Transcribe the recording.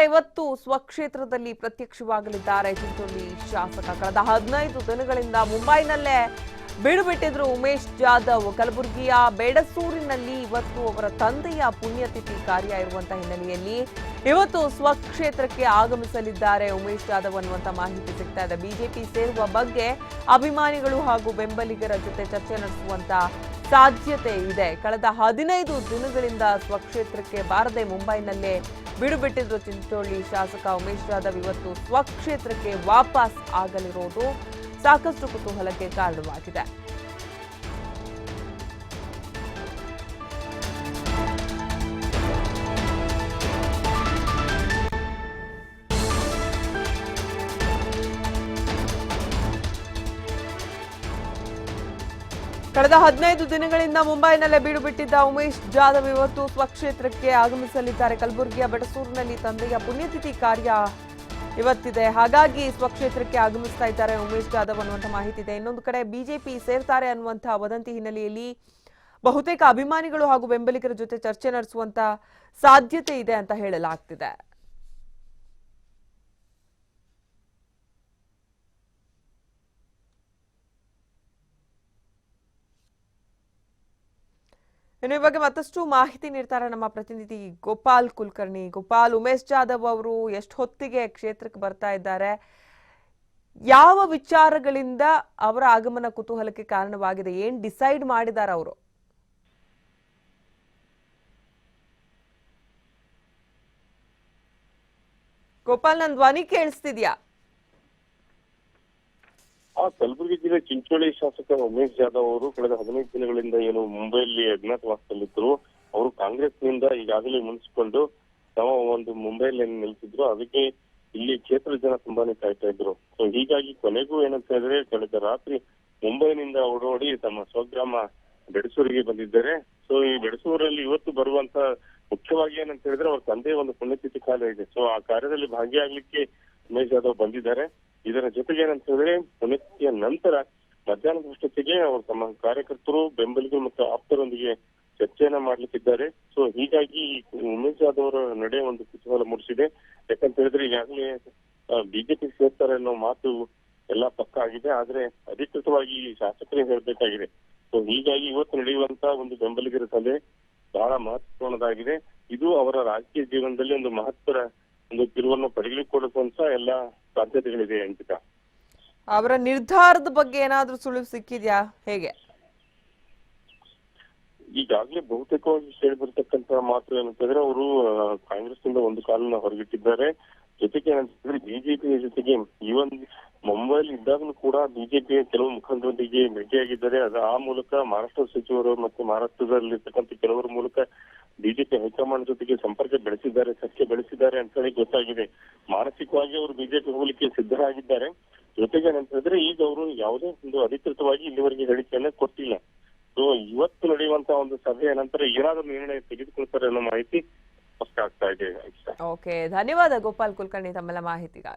ಇವತ್ತು ಸ್ವಕ್ಷೇತ್ರದಲ್ಲಿ ಪ್ರತ್ಯಕ್ಷವಾಗಲಿದ್ದಾರೆ ಚಿಂಚೋಳಿ ಶಾಸಕ. ಕಳೆದ 15 ದಿನಗಳಿಂದ ಮುಂಬೈನಲ್ಲೇ ಬೀಡುಬಿಟ್ಟಿದ್ರು ಉಮೇಶ್ ಜಾಧವ್. ಕಲಬುರಗಿಯ ಬೇಡಸೂರಿನಲ್ಲಿ ಇವತ್ತು ಅವರ ತಂದೆಯ ಪುಣ್ಯತಿಥಿ ಕಾರ್ಯ ಇರುವಂತಹ ಹಿನ್ನೆಲೆಯಲ್ಲಿ ಇವತ್ತು ಸ್ವಕ್ಷೇತ್ರಕ್ಕೆ ಆಗಮಿಸಲಿದ್ದಾರೆ ಉಮೇಶ್ ಜಾಧವ್ ಅನ್ನುವಂತ ಮಾಹಿತಿ ಸಿಗ್ತಾ ಇದೆ. ಬಿಜೆಪಿ ಸೇರುವ ಬಗ್ಗೆ ಅಭಿಮಾನಿಗಳು ಹಾಗೂ ಬೆಂಬಲಿಗರ ಜೊತೆ ಚರ್ಚೆ ನಡೆಸುವಂತ ಸಾಧ್ಯತೆ ಇದೆ. ಕಳೆದ 15 ದಿನಗಳಿಂದ ಸ್ವಕ್ಷೇತ್ರಕ್ಕೆ ಬಾರದೆ ಮುಂಬೈನಲ್ಲೇ ಬೀಡುಬಿಟ್ಟಿದ್ರು ಚಿಂಚೋಳಿ ಶಾಸಕ ಉಮೇಶ್ ಜಾಧವ್. ಇವತ್ತು ಸ್ವಕ್ಷೇತ್ರಕ್ಕೆ ವಾಪಸ್ ಆಗಲಿರೋದು ಸಾಕಷ್ಟು ಕುತೂಹಲಕ್ಕೆ ಕಾರಣವಾಗಿದೆ. ಕಳೆದ 15 ದಿನಗಳಿಂದ ಮುಂಬೈನಲ್ಲೇ ಬೀಡು ಬಿಟ್ಟಿದ್ದ ಉಮೇಶ್ ಜಾಧವ್ ಇವತ್ತು ಸ್ವಕ್ಷೇತ್ರಕ್ಕೆ ಆಗಮಿಸಲಿದ್ದಾರೆ. ಕಲಬುರಗಿಯ ಬೆಡಸೂರಿನಲ್ಲಿ ತಂದೆಯ ಪುಣ್ಯತಿಥಿ ಕಾರ್ಯ ಇವತ್ತಿದೆ. ಹಾಗಾಗಿ ಸ್ವಕ್ಷೇತ್ರಕ್ಕೆ ಆಗಮಿಸ್ತಾ ಇದ್ದಾರೆ ಉಮೇಶ್ ಜಾಧವ್ ಅನ್ನುವಂಥ ಮಾಹಿತಿ ಇದೆ. ಇನ್ನೊಂದು ಕಡೆ ಬಿಜೆಪಿ ಸೇರ್ತಾರೆ ಅನ್ನುವಂತಹ ವದಂತಿ ಹಿನ್ನೆಲೆಯಲ್ಲಿ ಬಹುತೇಕ ಅಭಿಮಾನಿಗಳು ಹಾಗೂ ಬೆಂಬಲಿಗರ ಜೊತೆ ಚರ್ಚೆ ನಡೆಸುವಂತ ಸಾಧ್ಯತೆ ಇದೆ ಅಂತ ಹೇಳಲಾಗ್ತಿದೆ. ಇನ್ನು ಈ ಬಗ್ಗೆ ಮತ್ತಷ್ಟು ಮಾಹಿತಿ ನೀಡ್ತಾರೆ ನಮ್ಮ ಪ್ರತಿನಿಧಿ ಗೋಪಾಲ್ ಕುಲಕರ್ಣಿ. ಗೋಪಾಲ್, ಉಮೇಶ್ ಜಾಧವ್ ಅವರು ಎಷ್ಟು ಹೊತ್ತಿಗೆ ಕ್ಷೇತ್ರಕ್ಕೆ ಬರ್ತಾ ಇದ್ದಾರೆ, ಯಾವ ವಿಚಾರಗಳಿಂದ ಅವರ ಆಗಮನ ಕುತೂಹಲಕ್ಕೆ ಕಾರಣವಾಗಿದೆ, ಏನ್ ಡಿಸೈಡ್ ಮಾಡಿದ್ದಾರೆ ಅವರು? ಗೋಪಾಲ್, ನನ್ನ ಧ್ವನಿ ಕೇಳಿಸ್ತಿದ್ಯಾ? ಕಲಬುರಗಿ ಜಿಲ್ಲೆ ಚಿಂಚೋಳಿ ಶಾಸಕ ಉಮೇಶ್ ಜಾಧವ್ ಅವರು ಕಳೆದ 15 ದಿನಗಳಿಂದ ಏನು ಮುಂಬೈಯಲ್ಲಿ ಅಜ್ಞಾತವಾಸದಲ್ಲಿದ್ದರು. ಅವರು ಕಾಂಗ್ರೆಸ್ನಿಂದ ಈಗಾಗಲೇ ಮುನಿಸಿಕೊಂಡು ತಾವು ಒಂದು ಮುಂಬೈಯಲ್ಲಿ ನಿಲ್ಸಿದ್ರು. ಅದಕ್ಕೆ ಇಲ್ಲಿ ಕ್ಷೇತ್ರದ ಜನ ತುಂಬಾನೇ ಕಾಯ್ತಾ ಇದ್ರು. ಸೊ ಹೀಗಾಗಿ ಕೊನೆಗೂ ಏನಂತ ಹೇಳಿದ್ರೆ ಕಳೆದ ರಾತ್ರಿ ಮುಂಬೈನಿಂದ ಓಡೋಡಿ ತಮ್ಮ ಸ್ವಗ್ರಾಮ ಬೆಡಸೂರಿಗೆ ಬಂದಿದ್ದಾರೆ. ಸೊ ಈ ಬೆಡಸೂರಲ್ಲಿ ಇವತ್ತು ಬರುವಂತ ಮುಖ್ಯವಾಗಿ ಏನಂತ ಹೇಳಿದ್ರೆ ಅವ್ರ ತಂದೆ ಒಂದು ಪುಣ್ಯತಿಥಿ ಕಾರ್ಯ ಇದೆ. ಸೊ ಆ ಕಾರ್ಯದಲ್ಲಿ ಭಾಗಿಯಾಗ್ಲಿಕ್ಕೆ ಉಮೇಶ್ ಜಾಧವ್ ಬಂದಿದ್ದಾರೆ. ಇದರ ಜೊತೆಗೆ ಏನಂತ ಹೇಳಿದ್ರೆ ಪುಣ್ಯತಿಥಿಯ ನಂತರ ಮಧ್ಯಾಹ್ನದಷ್ಟೊತ್ತಿಗೆ ಅವರು ತಮ್ಮ ಕಾರ್ಯಕರ್ತರು, ಬೆಂಬಲಿಗರು ಮತ್ತು ಆಪ್ತರೊಂದಿಗೆ ಚರ್ಚೆಯನ್ನ ಮಾಡ್ಲಿಕ್ಕಿದ್ದಾರೆ. ಸೊ ಹೀಗಾಗಿ ಉಮೇಶ್ ಜಾಧವ್ ಅವರ ನಡೆ ಒಂದು ಕುತೂಹಲ ಮೂಡಿಸಿದೆ. ಯಾಕಂತ ಹೇಳಿದ್ರೆ ಈಗಾಗಲೇ ಬಿಜೆಪಿ ಸೇರ್ತಾರೆ ಅನ್ನೋ ಮಾತು ಎಲ್ಲಾ ಪಕ್ಕ ಆಗಿದೆ. ಆದ್ರೆ ಅಧಿಕೃತವಾಗಿ ಶಾಸಕರೇ ಹೇಳ್ಬೇಕಾಗಿದೆ. ಸೊ ಹೀಗಾಗಿ ಇವತ್ತು ನಡೆಯುವಂತ ಒಂದು ಬೆಂಬಲಿಗರ ಸಭೆ ಬಹಳ ಮಹತ್ವಪೂರ್ಣದಾಗಿದೆ. ಇದು ಅವರ ರಾಜಕೀಯ ಜೀವನದಲ್ಲಿ ಒಂದು ಮಹತ್ವದ ಒಂದು ತಿರುವನ್ನು ಪಡೆದುಕೊಳ್ಳುವಂತ ಎಲ್ಲಾ ಸಾಧ್ಯತೆಗಳಿದೆ ಅಂಕಿತಾ. ಅವರ ನಿರ್ಧಾರದ ಬಗ್ಗೆ ಏನಾದ್ರೂ ಸುಳಿವು ಸಿಕ್ಕಿದ್ಯಾ, ಹೇಗೆ? ಈಗಾಗಲೇ ಬಹುತೇಕವಾಗಿ ಕೇಳಿ ಬರ್ತಕ್ಕಂತ ಮಾತು ಏನಂತಂದ್ರೆ ಅವರು ಕಾಂಗ್ರೆಸ್ನಿಂದ ಒಂದು ಕಾಲನ್ನ ಹೊರಗಿಟ್ಟಿದ್ದಾರೆ. ಜೊತೆಗೆ ಏನಂತಂದ್ರೆ ಬಿಜೆಪಿ ಜೊತೆಗೆ ಈವನ್ ಮುಂಬೈಲಿ ಇದ್ದಾಗಲೂ ಕೂಡ ಬಿಜೆಪಿಯ ಕೆಲವು ಮುಖಂಡರೊಂದಿಗೆ ಭೇಟಿಯಾಗಿದ್ದಾರೆ. ಆ ಮೂಲಕ ಮಹಾರಾಷ್ಟ್ರ ಸಚಿವರು ಮತ್ತು ಮಹಾರಾಷ್ಟ್ರದಲ್ಲಿರ್ತಕ್ಕಂಥ ಕೆಲವರ ಮೂಲಕ ಬಿಜೆಪಿ ಹೈಕಮಾಂಡ್ ಜೊತೆಗೆ ಸಂಪರ್ಕ ಬೆಳೆಸಿದ್ದಾರೆ, ಚರ್ಚೆ ಬೆಳೆಸಿದ್ದಾರೆ ಅಂತ ಹೇಳಿ ಗೊತ್ತಾಗಿದೆ. ಮಾನಸಿಕವಾಗಿ ಅವರು ಬಿಜೆಪಿ ಹೋಗ್ಲಿಕ್ಕೆ ಸಿದ್ಧರಾಗಿದ್ದಾರೆ. ಜೊತೆಗೆ ಏನಂತ ಹೇಳಿದ್ರೆ ಈಗ ಅವರು ಯಾವುದೇ ಒಂದು ಅಧಿಕೃತವಾಗಿ ಇಲ್ಲಿವರೆಗೆ ಹೇಳಿಕೆಯನ್ನ ಕೊಟ್ಟಿಲ್ಲ. ಸೊ ಇವತ್ತು ನಡೆಯುವಂತಹ ಒಂದು ಸಭೆಯ ನಂತರ ಏನಾದರೂ ನಿರ್ಣಯ ತೆಗೆದುಕೊಳ್ತಾರೆ ಅನ್ನೋ ಮಾಹಿತಿ ಸ್ಪಷ್ಟ ಆಗ್ತಾ ಇದೆ. ಓಕೆ, ಧನ್ಯವಾದ ಗೋಪಾಲ್ ಕುಲಕರ್ಣಿ ತಮ್ಮೆಲ್ಲ ಮಾಹಿತಿಗಾಗಿ.